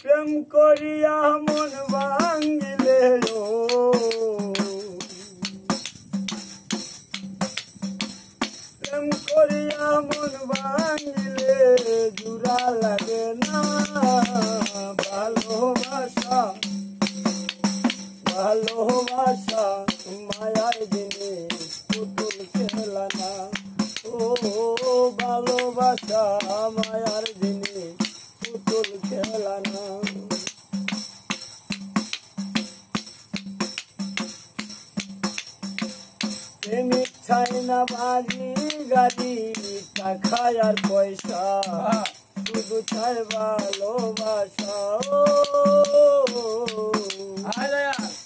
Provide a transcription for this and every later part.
প্রেম করিয়া মন ভাঙিলে প্রেম করিয়া মন ভাঙিলে জুড়া লাগে না ভালোবাসা ভালোবাসা মায়ার জিনিস পুতুল খেলা না ও ভালোবাসা মায়ার জিনিস পুতুল খেলা না প্রেমিক চাই না বাড়ি গাড়ি টাকা আর পয়সা শুধু চাই ভালোবাসা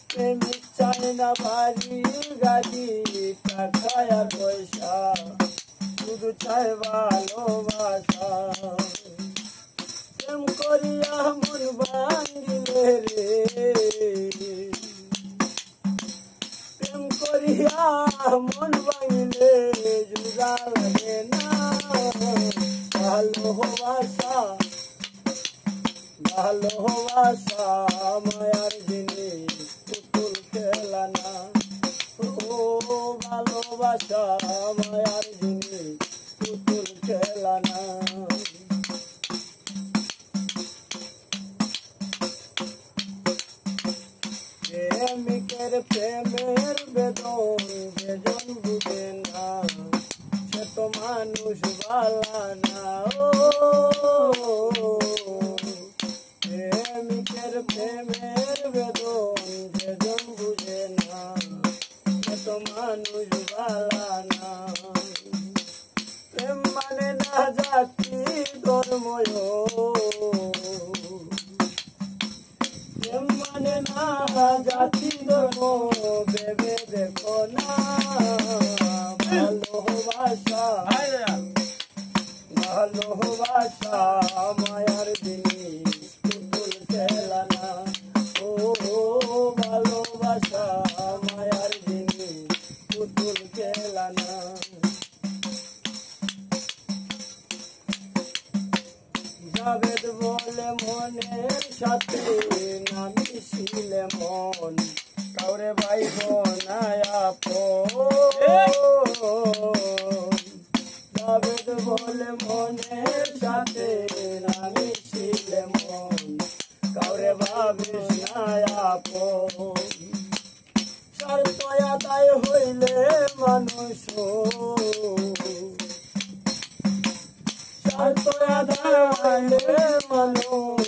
প্রেমিক চাই না বাড়ি গাড়ি টাকা আর পয়সা শুধু চাই ভালোবাসা প্রেম করিয়া মন ভাঙিলে রে প্রেম করিয়া মন ভাঙিলে জুড়া লাগে না ভালোবাসা ভালোবাসা মায়ার জিনিস পুতুল খেলা না ও ভালোবাসা মায়ার জিনিস পুতুল খেলা না প্রেমিকের প্রেমের বেদন বেজন বুঝে না সে তো মানুষ ভালা না ও প্রেমিকের প্রেমের বেদন বেজন বুঝে না সে তো মানুষ ভালা না প্রেম মানে না জাতি ধর্ময় প্রেম মানে না জাতি ধর্ম ভেবে দেখো না ভালোবাসা ভালোবাসা মায়ার জিনিস পুতুল খেলা না ও ভালোবাসা মায়ার জিনিস পুতুল খেলা না জাবেদ বলে মনের সাথে না মিশিলে মন কাউরে ভাইব না আপন জাবেদ বলে মনের সাথে না মিশিলে মন কাউরে ভাবিস না আপন স্বার্থ আদায় হইলে মানুষ স্বার্থ আদায় হইলে মানুষ